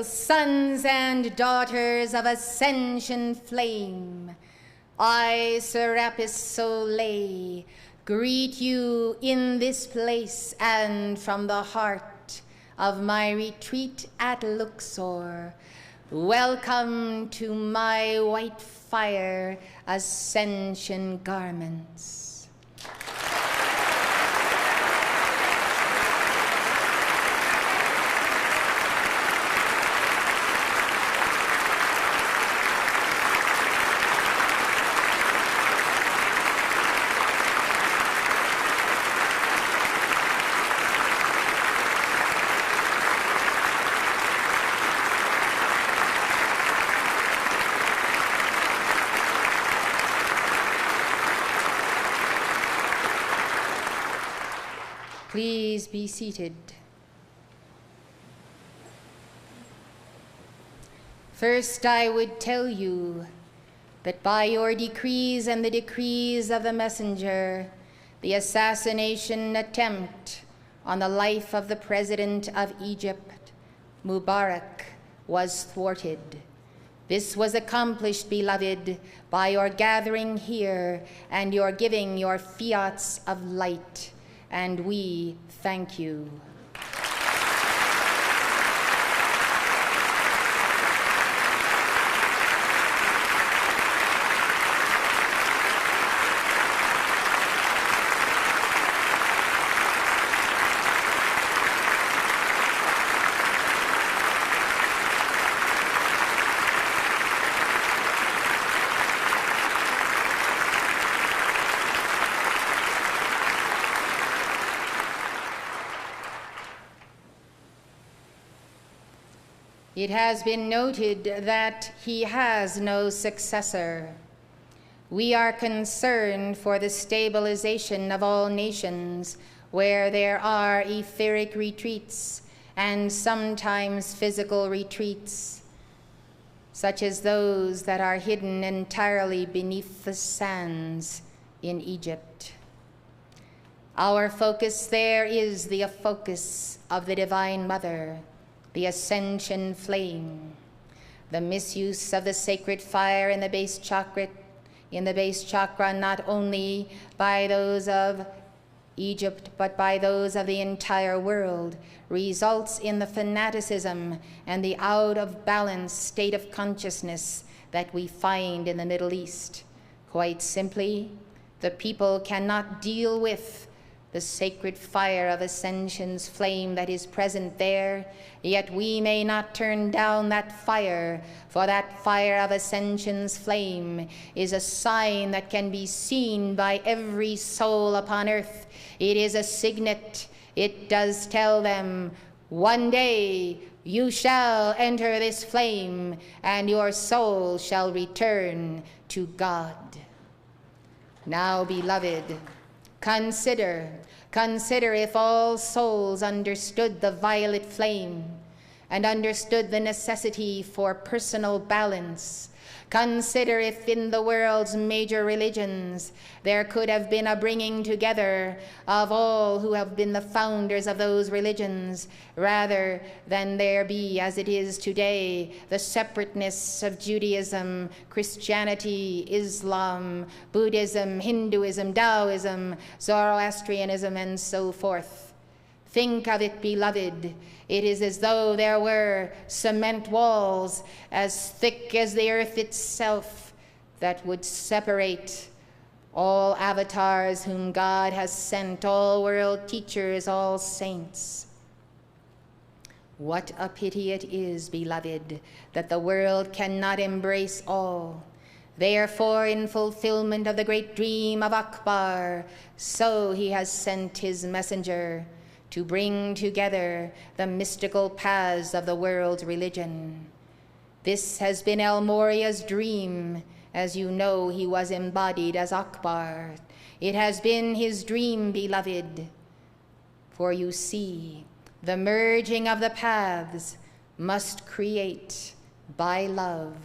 sons and daughters of ascension flame, I, Serapis Soleil, greet you in this place and from the heart of my retreat at Luxor. Welcome to my white fire ascension garments. Please be seated. First, I would tell you that by your decrees and the decrees of the messenger, the assassination attempt on the life of the President of Egypt, Mubarak, was thwarted. This was accomplished, beloved, by your gathering here and your giving your fiats of light. And we thank you. It has been noted that he has no successor. We are concerned for the stabilization of all nations where there are etheric retreats and sometimes physical retreats, such as those that are hidden entirely beneath the sands in Egypt. Our focus there is the focus of the Divine Mother, the ascension flame, the misuse of the sacred fire in the base chakra, not only by those of Egypt, but by those of the entire world, results in the fanaticism and the out of balance state of consciousness that we find in the Middle East. Quite simply, the people cannot deal with the sacred fire of ascension's flame that is present there, yet we may not turn down that fire, for that fire of ascension's flame is a sign that can be seen by every soul upon earth. It is a signet. It does tell them, one day you shall enter this flame, and your soul shall return to God. Now, beloved, consider if all souls understood the violet flame and understood the necessity for personal balance. Consider if in the world's major religions there could have been a bringing together of all who have been the founders of those religions, rather than there be, as it is today, the separateness of Judaism, Christianity, Islam, Buddhism, Hinduism, Taoism, Zoroastrianism, and so forth. Think of it, beloved. It is as though there were cement walls as thick as the earth itself that would separate all avatars whom God has sent, all world teachers, all saints. What a pity it is, beloved, that the world cannot embrace all. Therefore, in fulfillment of the great dream of Akbar, so he has sent his messenger to bring together the mystical paths of the world's religion. This has been El Moria's dream. As you know, he was embodied as Akbar. It has been his dream, beloved. For you see, the merging of the paths must create, by love,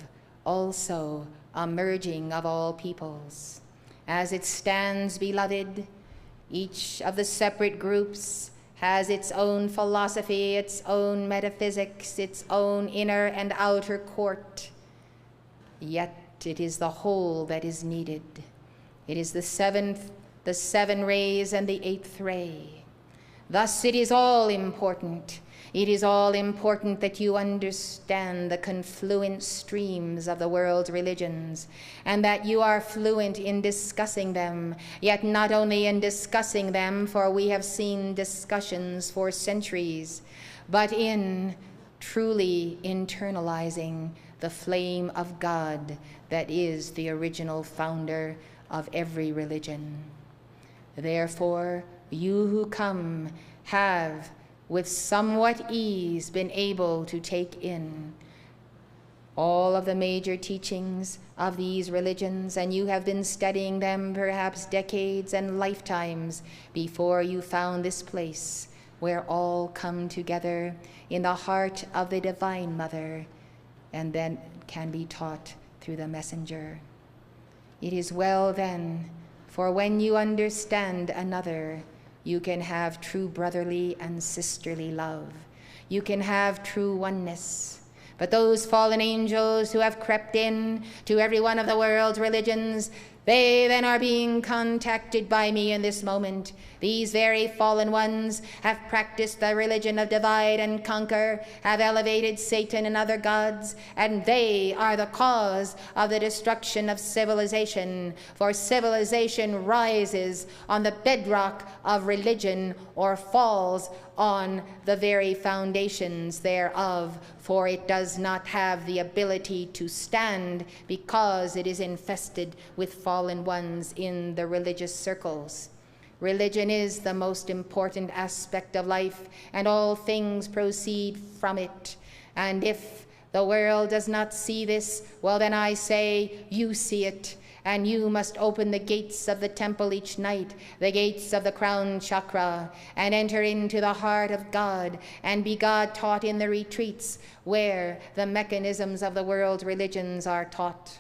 also a merging of all peoples. As it stands, beloved, each of the separate groups has its own philosophy, its own metaphysics, its own inner and outer court. Yet it is the whole that is needed. It is the seven rays and the eighth ray. Thus it is all important. It is all important that you understand the confluent streams of the world's religions, and that you are fluent in discussing them, yet not only in discussing them, for we have seen discussions for centuries, but in truly internalizing the flame of God that is the original founder of every religion. Therefore, you who come have with somewhat ease been able to take in all of the major teachings of these religions, and you have been studying them perhaps decades and lifetimes before you found this place where all come together in the heart of the Divine Mother, and then can be taught through the messenger. It is well then, for when you understand another, you can have true brotherly and sisterly love. You can have true oneness. But those fallen angels who have crept in to every one of the world's religions, they then are being contacted by me in this moment. These very fallen ones have practiced the religion of divide and conquer, have elevated Satan and other gods, and they are the cause of the destruction of civilization. For civilization rises on the bedrock of religion or falls on the very foundations thereof, for it does not have the ability to stand because it is infested with fallen ones in the religious circles. Religion is the most important aspect of life, and all things proceed from it. And if the world does not see this, well, then I say, you see it. And you must open the gates of the temple each night, the gates of the crown chakra, and enter into the heart of God, and be God taught in the retreats where the mechanisms of the world's religions are taught.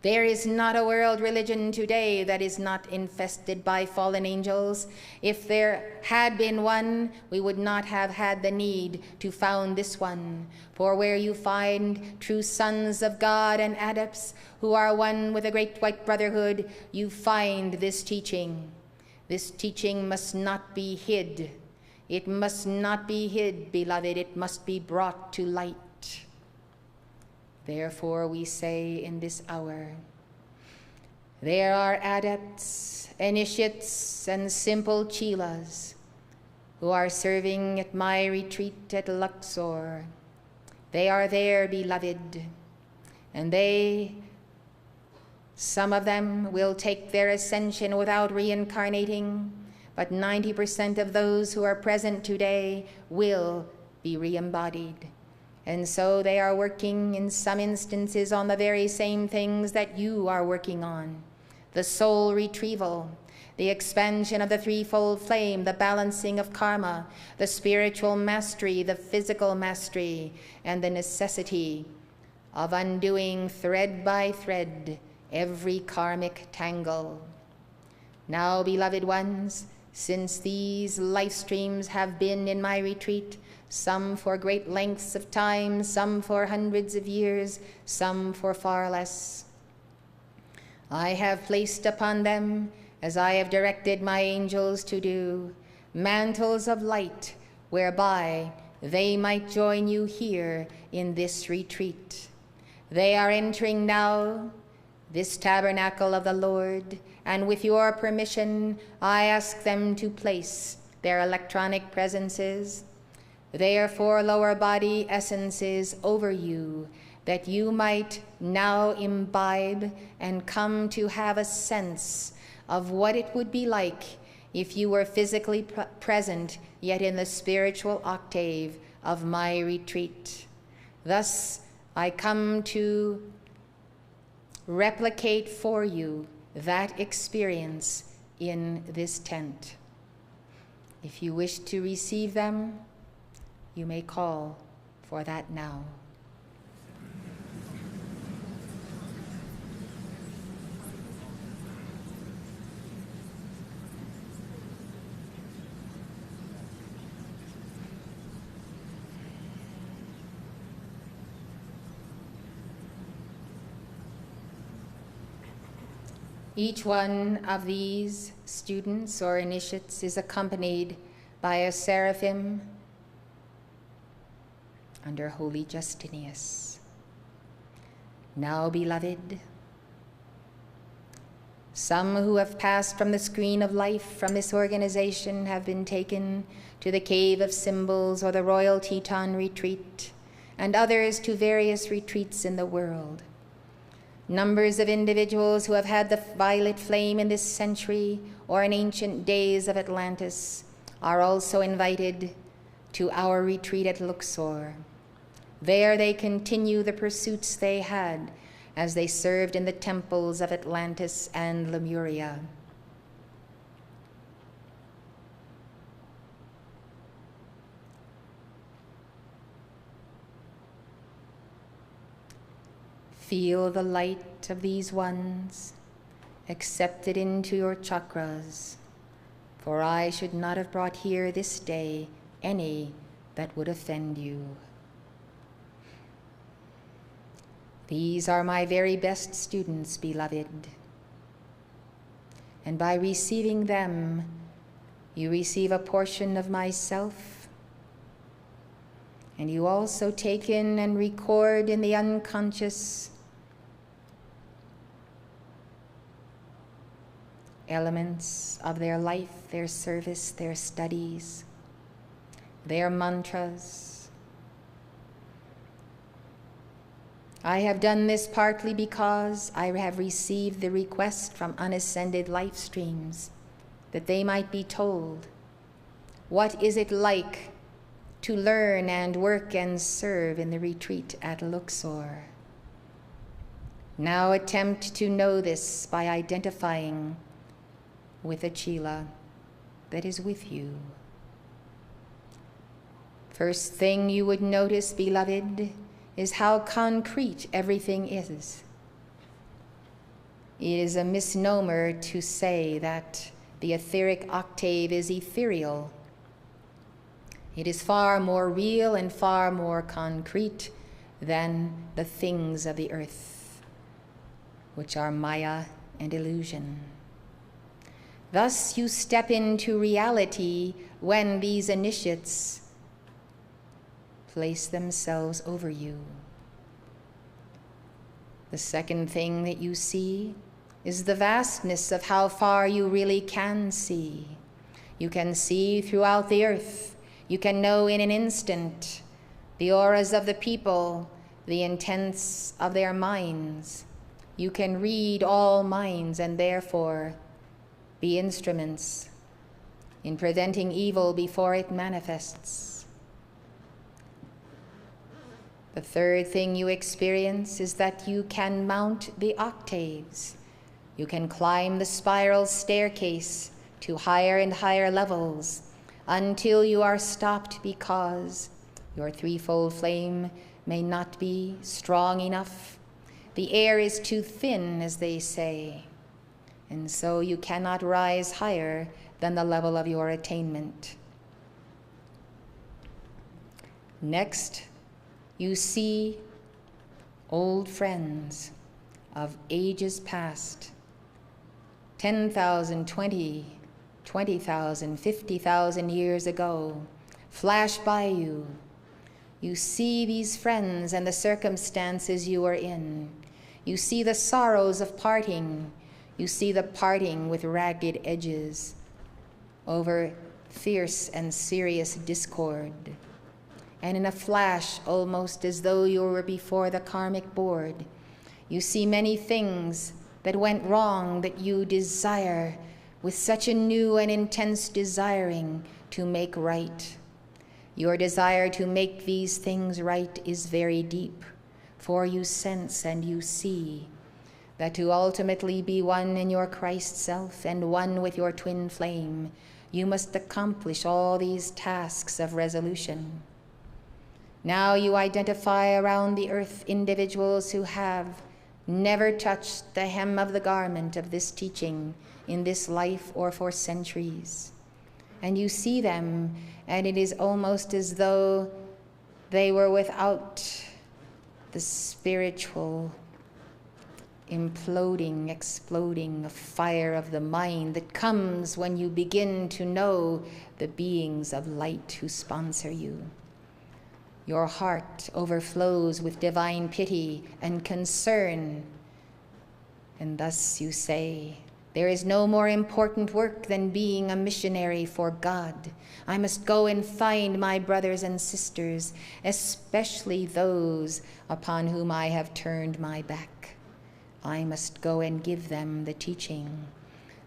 There is not a world religion today that is not infested by fallen angels. If there had been one, we would not have had the need to found this one. For where you find true sons of God and adepts who are one with the great white brotherhood, you find this teaching. This teaching must not be hid. It must not be hid, beloved. It must be brought to light. Therefore, we say in this hour, there are adepts, initiates, and simple chelas who are serving at my retreat at Luxor. They are there, beloved, and some of them will take their ascension without reincarnating, but 90% of those who are present today will be re-embodied. And so they are working in some instances on the very same things that you are working on. The soul retrieval, the expansion of the threefold flame, the balancing of karma, the spiritual mastery, the physical mastery, and the necessity of undoing thread by thread every karmic tangle. Now, beloved ones, since these life streams have been in my retreat, some for great lengths of time, some for hundreds of years, some for far less, I have placed upon them, as I have directed my angels to do, mantles of light, whereby they might join you here in this retreat. They are entering now this tabernacle of the Lord, and with your permission, I ask them to place their electronic presences, their four lower body essences over you, that you might now imbibe and come to have a sense of what it would be like if you were physically present, yet in the spiritual octave of my retreat. Thus, I come to replicate for you that experience in this tent. If you wish to receive them, you may call for that now. Each one of these students or initiates is accompanied by a seraphim under Holy Justinius. Now, beloved, some who have passed from the screen of life from this organization have been taken to the Cave of Symbols or the Royal Teton Retreat, and others to various retreats in the world. Numbers of individuals who have had the violet flame in this century or in ancient days of Atlantis are also invited to our retreat at Luxor. There they continue the pursuits they had as they served in the temples of Atlantis and Lemuria. Feel the light of these ones, accept it into your chakras, for I should not have brought here this day any that would offend you. These are my very best students, beloved, and by receiving them, you receive a portion of myself, and you also take in and record in the unconscious elements of their life, their service, their studies, their mantras. I have done this partly because I have received the request from unascended life streams that they might be told, what is it like to learn and work and serve in the retreat at Luxor? Now attempt to know this by identifying with the Chela that is with you. First thing you would notice, beloved, is how concrete everything is. It is a misnomer to say that the etheric octave is ethereal. It is far more real and far more concrete than the things of the earth, which are Maya and illusion. Thus you step into reality when these initiates place themselves over you. The second thing that you see is the vastness of how far you really can see. You can see throughout the earth. You can know in an instant the auras of the people, the intents of their minds. You can read all minds and therefore be instruments in preventing evil before it manifests. The third thing you experience is that you can mount the octaves. You can climb the spiral staircase to higher and higher levels until you are stopped because your threefold flame may not be strong enough. The air is too thin, as they say, and so you cannot rise higher than the level of your attainment. Next, you see old friends of ages past, 10,000, 20,000, 50,000 years ago, flash by you. You see these friends and the circumstances you are in. You see the sorrows of parting. You see the parting with ragged edges over fierce and serious discord. And in a flash, almost as though you were before the karmic board, you see many things that went wrong that you desire with such a new and intense desiring to make right. Your desire to make these things right is very deep, for you sense and you see that to ultimately be one in your Christ self and one with your twin flame, you must accomplish all these tasks of resolution. Now you identify around the earth individuals who have never touched the hem of the garment of this teaching in this life or for centuries. And you see them, and it is almost as though they were without the spiritual imploding, exploding fire of the mind that comes when you begin to know the beings of light who sponsor you. Your heart overflows with divine pity and concern, and thus you say, there is no more important work than being a missionary for God. I must go and find my brothers and sisters, especially those upon whom I have turned my back. I must go and give them the teaching.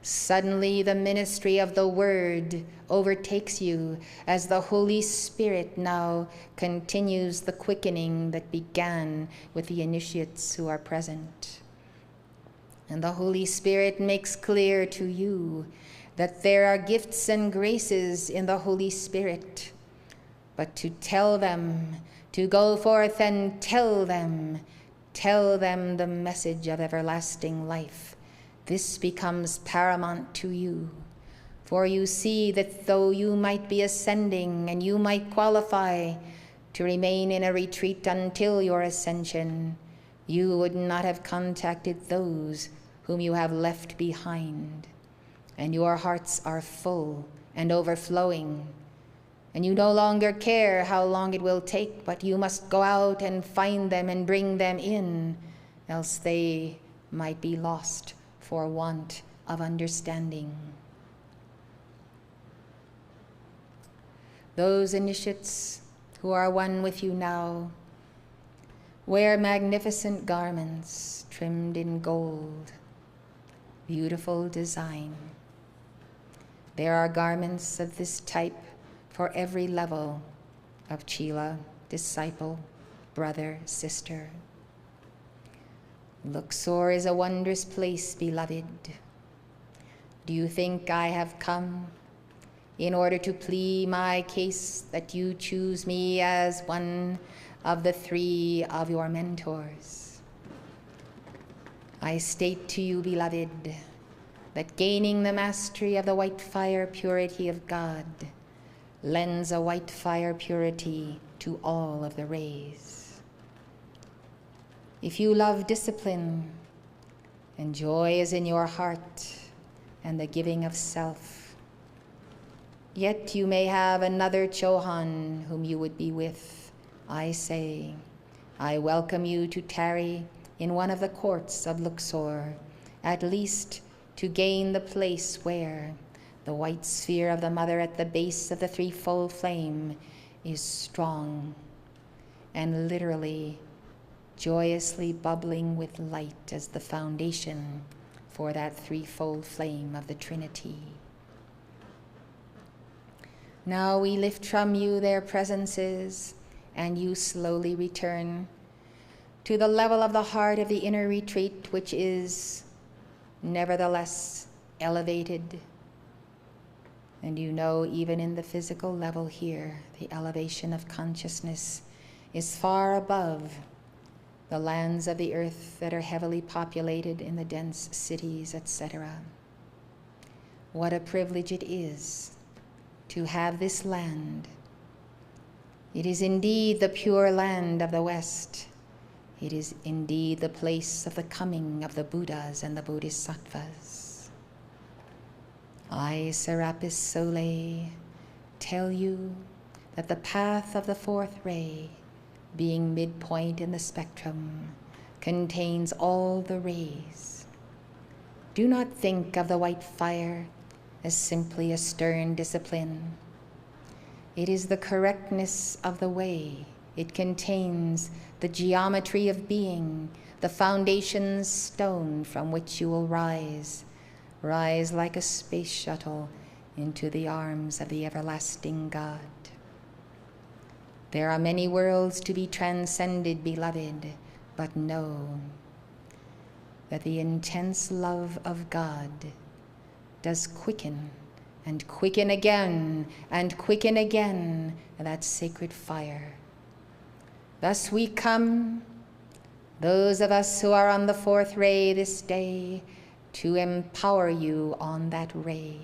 Suddenly the ministry of the word overtakes you as the Holy Spirit now continues the quickening that began with the initiates who are present. And the Holy Spirit makes clear to you that there are gifts and graces in the Holy Spirit, but to tell them, to go forth and tell them the message of everlasting life. This becomes paramount to you, for you see that though you might be ascending and you might qualify to remain in a retreat until your ascension, you would not have contacted those whom you have left behind, and your hearts are full and overflowing, and you no longer care how long it will take, but you must go out and find them and bring them in, else they might be lost for want of understanding. Those initiates who are one with you now wear magnificent garments trimmed in gold, beautiful design. There are garments of this type for every level of Chela, disciple, brother, sister. Luxor is a wondrous place, beloved. Do you think I have come in order to plead my case that you choose me as one of the three of your mentors? I state to you, beloved, that gaining the mastery of the white fire purity of God lends a white fire purity to all of the rays. If you love discipline, and joy is in your heart, and the giving of self, yet you may have another Chohan whom you would be with, I say, I welcome you to tarry in one of the courts of Luxor, at least to gain the place where the white sphere of the mother at the base of the threefold flame is strong and literally joyously bubbling with light as the foundation for that threefold flame of the Trinity. Now we lift from you their presences, and you slowly return to the level of the heart of the inner retreat, which is nevertheless elevated. And you know, even in the physical level here, the elevation of consciousness is far above the lands of the earth that are heavily populated in the dense cities, etc. What a privilege it is to have this land. It is indeed the pure land of the West. It is indeed the place of the coming of the Buddhas and the Bodhisattvas. I, Serapis Sole, tell you that the path of the fourth ray, being midpoint in the spectrum, contains all the rays. Do not think of the white fire as simply a stern discipline. It is the correctness of the way. It contains the geometry of being, the foundation stone from which you will rise like a space shuttle into the arms of the everlasting God. There are many worlds to be transcended, beloved, but know that the intense love of God does quicken and quicken again and quicken again that sacred fire. Thus we come, those of us who are on the fourth ray this day, to empower you on that ray.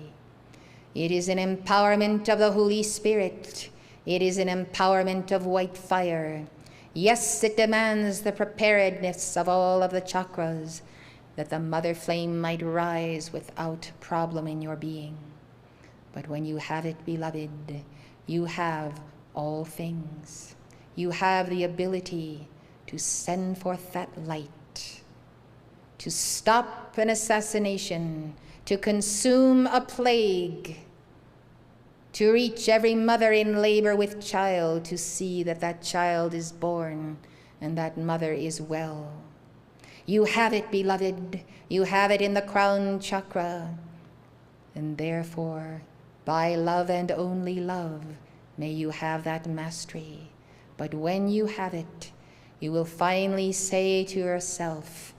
It is an empowerment of the Holy Spirit. It is an empowerment of white fire. Yes, it demands the preparedness of all of the chakras, that the mother flame might rise without problem in your being. But when you have it, beloved, you have all things. You have the ability to send forth that light, to stop an assassination, to consume a plague, to reach every mother in labor with child, to see that that child is born and that mother is well. You have it, beloved. You have it in the crown chakra. And therefore, by love and only love, may you have that mastery. But when you have it, you will finally say to yourself,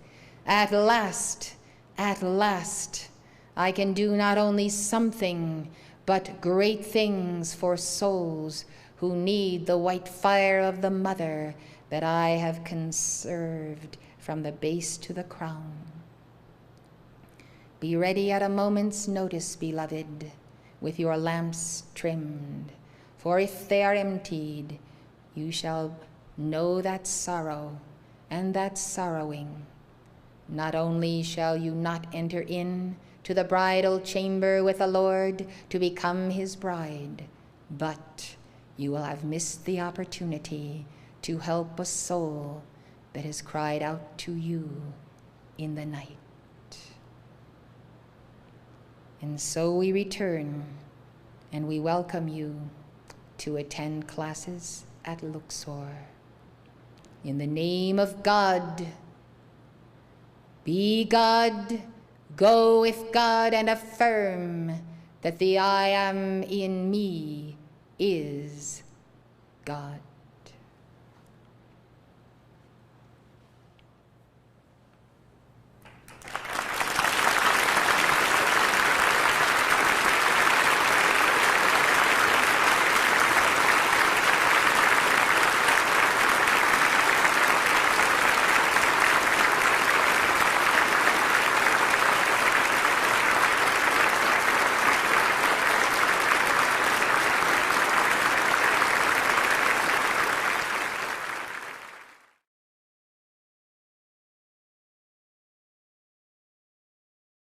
at last, I can do not only something, but great things for souls who need the white fire of the mother that I have conserved from the base to the crown. Be ready at a moment's notice, beloved, with your lamps trimmed, for if they are emptied, you shall know that sorrow and that sorrowing. Not only shall you not enter in to the bridal chamber with the Lord to become his bride, but you will have missed the opportunity to help a soul that has cried out to you in the night. And so we return and we welcome you to attend classes at Luxor. In the name of God, be God, go with God, and affirm that the I am in me is God.